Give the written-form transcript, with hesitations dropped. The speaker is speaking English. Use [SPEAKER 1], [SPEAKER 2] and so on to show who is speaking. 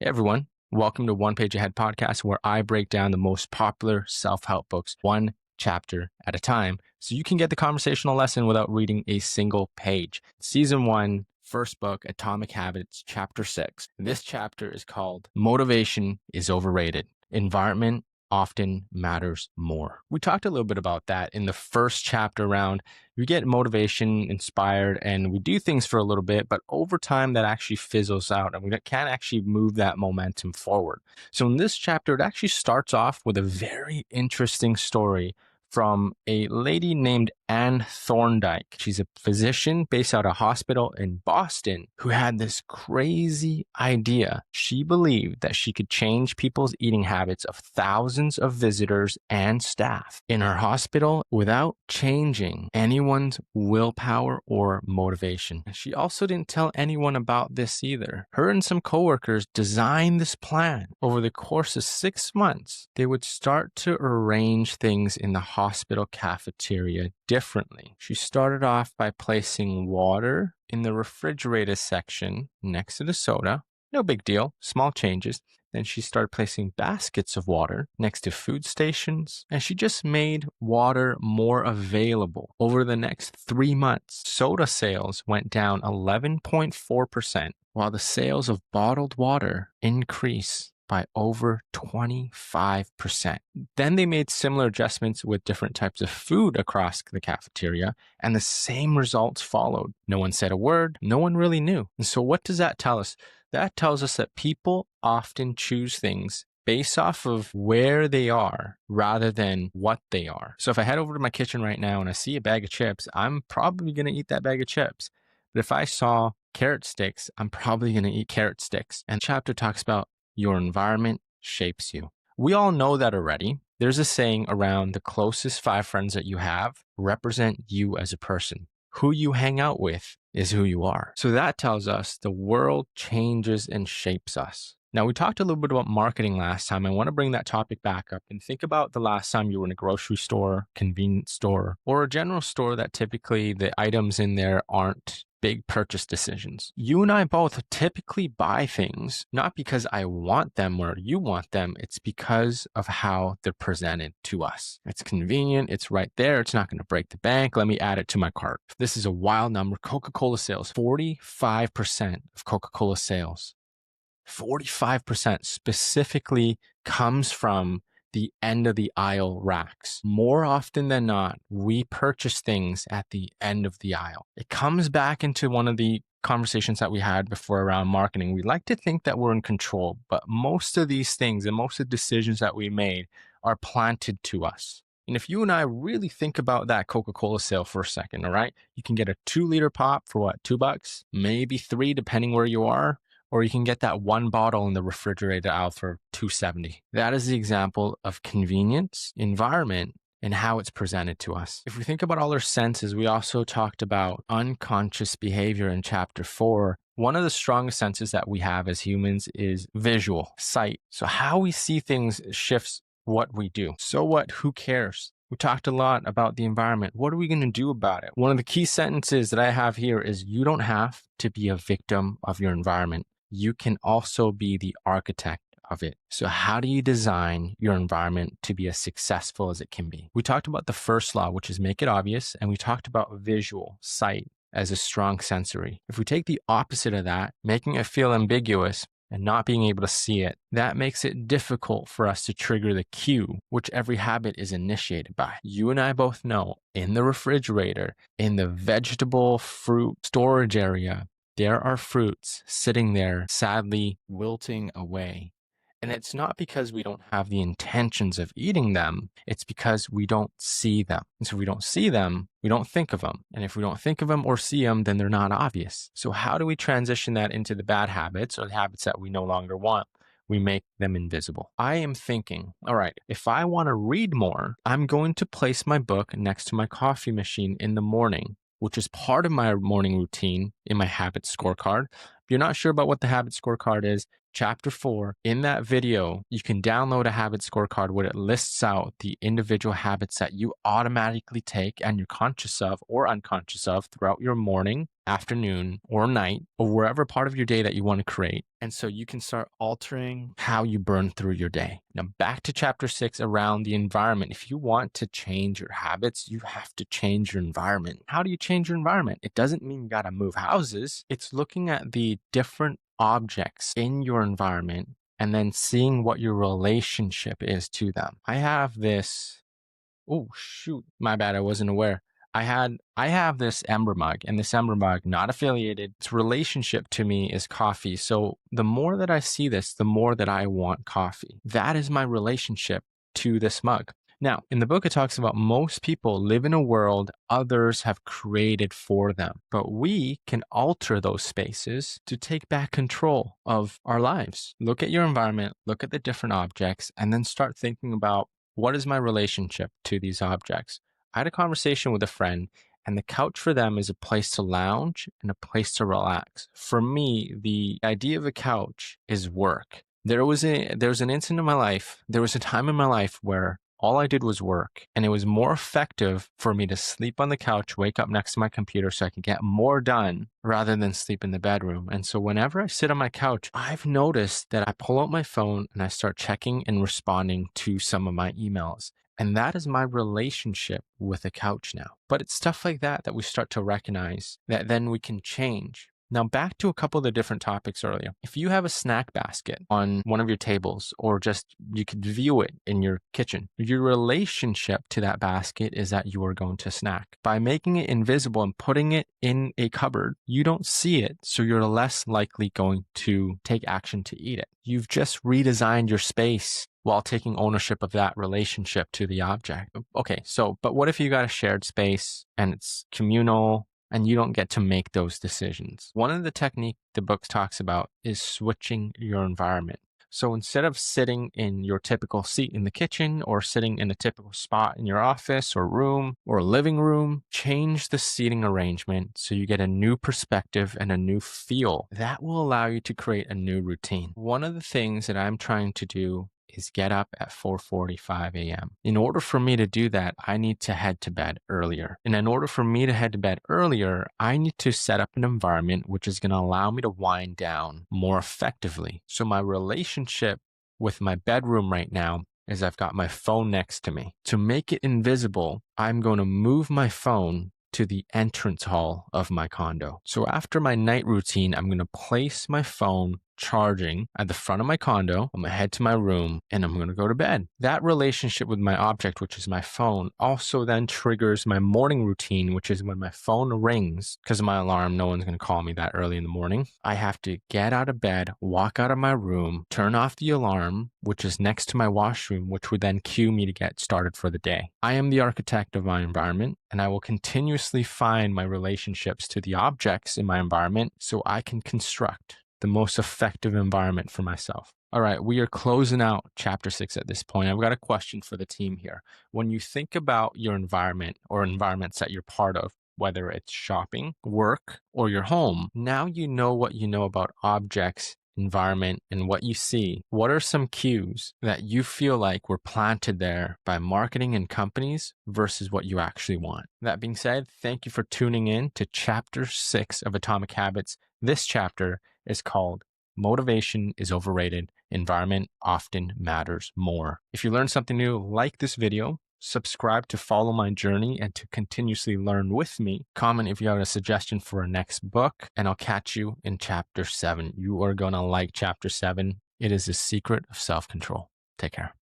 [SPEAKER 1] Hey everyone, welcome to One Page Ahead podcast, where I break down the most popular self-help books one chapter at a time so you can get the conversational lesson without reading a single page. Season 1, first book, Atomic Habits, chapter 6. This chapter is called Motivation is Overrated. Environment often matters more. We talked a little bit about that in the first chapter around we get motivation, inspired, and we do things for a little bit, but over time that actually fizzles out and we can't actually move that momentum forward. So in this chapter, it actually starts off with a very interesting story from a lady named Anne Thorndike. She's a physician based out of a hospital in Boston who had this crazy idea. She believed that she could change people's eating habits of thousands of visitors and staff in her hospital without changing anyone's willpower or motivation. She also didn't tell anyone about this either. Her and some coworkers designed this plan. Over the course of 6 months, they would start to arrange things in the hospital cafeteria differently. She started off by placing water in the refrigerator section next to the soda. No big deal, small changes. Then she started placing baskets of water next to food stations, and she just made water more available. Over the next 3 months, soda sales went down 11.4%, while the sales of bottled water increased by over 25%. Then they made similar adjustments with different types of food across the cafeteria, and the same results followed. No one said a word, no one really knew. And so what does that tell us? That tells us that people often choose things based off of where they are rather than what they are. So if I head over to my kitchen right now and I see a bag of chips, I'm probably going to eat that bag of chips. But if I saw carrot sticks, I'm probably going to eat carrot sticks. And the chapter talks about your environment shapes you. We all know that already. There's a saying around the closest 5 friends that you have represent you as a person. Who you hang out with is who you are. So that tells us the world changes and shapes us. Now, we talked a little bit about marketing last time. I want to bring that topic back up and think about the last time you were in a grocery store, convenience store, or a general store that typically the items in there aren't big purchase decisions. You and I both typically buy things, not because I want them or you want them. It's because of how they're presented to us. It's convenient. It's right there. It's not going to break the bank. Let me add it to my cart. This is a wild number. Coca-Cola sales, 45% of Coca-Cola sales, 45% specifically comes from the end of the aisle racks. More often than not, we purchase things at the end of the aisle. It comes back into one of the conversations that we had before around marketing. We like to think that we're in control, but most of these things and most of the decisions that we made are planted to us. And if you and I really think about that Coca-Cola sale for a second, all right, you can get a 2-liter pop for what, $2, maybe 3, depending where you are. Or you can get that 1 bottle in the refrigerator aisle for $2.70. That is the example of convenience, environment, and how it's presented to us. If we think about all our senses, we also talked about unconscious behavior in chapter 4. One of the strongest senses that we have as humans is visual, sight. So how we see things shifts what we do. So what? Who cares? We talked a lot about the environment. What are we going to do about it? One of the key sentences that I have here is you don't have to be a victim of your environment. You can also be the architect of it. So how do you design your environment to be as successful as it can be? We talked about the first law, which is make it obvious, and we talked about visual, sight, as a strong sensory. If we take the opposite of that, making it feel ambiguous and not being able to see it, that makes it difficult for us to trigger the cue, which every habit is initiated by. You and I both know in the refrigerator, in the vegetable fruit storage area, there are fruits sitting there, sadly wilting away. And it's not because we don't have the intentions of eating them. It's because we don't see them. And so if we don't see them, we don't think of them. And if we don't think of them or see them, then they're not obvious. So how do we transition that into the bad habits or the habits that we no longer want? We make them invisible. I am thinking, all right, if I want to read more, I'm going to place my book next to my coffee machine in the morning, which is part of my morning routine in my habit scorecard. If you're not sure about what the habit scorecard is, Chapter 4, in that video, you can download a habit scorecard where it lists out the individual habits that you automatically take and you're conscious of or unconscious of throughout your morning, afternoon, or night, or wherever part of your day that you want to create. And so you can start altering how you burn through your day. Now, back to chapter 6 around the environment. If you want to change your habits, you have to change your environment. How do you change your environment? It doesn't mean you got to move houses. It's looking at the different objects in your environment and then seeing what your relationship is to them. I have this, oh shoot, my bad, I wasn't aware. I have this Ember mug, and this Ember mug, not affiliated, its relationship to me is coffee. So the more that I see this, the more that I want coffee. That is my relationship to this mug. Now, in the book, it talks about most people live in a world others have created for them, but we can alter those spaces to take back control of our lives. Look at your environment, look at the different objects, and then start thinking about, what is my relationship to these objects? I had a conversation with a friend, and the couch for them is a place to lounge and a place to relax. For me, the idea of a couch is work. There was an incident in my life, there was a time in my life where all I did was work, and it was more effective for me to sleep on the couch, wake up next to my computer so I could get more done rather than sleep in the bedroom. And so whenever I sit on my couch, I've noticed that I pull out my phone and I start checking and responding to some of my emails. And that is my relationship with the couch now. But it's stuff like that that we start to recognize that then we can change. Now, back to a couple of the different topics earlier. If you have a snack basket on one of your tables, or just you could view it in your kitchen, your relationship to that basket is that you are going to snack. By making it invisible and putting it in a cupboard, you don't see it, so you're less likely going to take action to eat it. You've just redesigned your space while taking ownership of that relationship to the object. Okay, but what if you got a shared space and it's communal, and you don't get to make those decisions? One of the techniques the book talks about is switching your environment. So instead of sitting in your typical seat in the kitchen or sitting in a typical spot in your office or room or living room, change the seating arrangement so you get a new perspective and a new feel. That will allow you to create a new routine. One of the things that I'm trying to do is get up at 4:45 a.m. In order for me to do that, I need to head to bed earlier. And in order for me to head to bed earlier, I need to set up an environment which is going to allow me to wind down more effectively. So my relationship with my bedroom right now is I've got my phone next to me. To make it invisible, I'm going to move my phone to the entrance hall of my condo. So after my night routine, I'm going to place my phone charging at the front of my condo. I'm going to head to my room and I'm going to go to bed. That relationship with my object, which is my phone, also then triggers my morning routine, which is when my phone rings, because of my alarm, no one's going to call me that early in the morning. I have to get out of bed, walk out of my room, turn off the alarm, which is next to my washroom, which would then cue me to get started for the day. I am the architect of my environment, and I will continuously find my relationships to the objects in my environment so I can construct the most effective environment for myself. All right, we are closing out chapter 6 at this point. I've got a question for the team here. When you think about your environment or environments that you're part of, whether it's shopping, work, or your home, now you know what you know about objects, environment, and what you see. What are some cues that you feel like were planted there by marketing and companies versus what you actually want? That being said, thank you for tuning in to chapter 6 of Atomic Habits. This chapter is called Motivation is Overrated. Environment often matters more. If you learned something new, like this video, subscribe to follow my journey and to continuously learn with me. Comment if you have a suggestion for a next book, and I'll catch you in chapter 7. You are going to like chapter 7. It is the secret of self-control. Take care.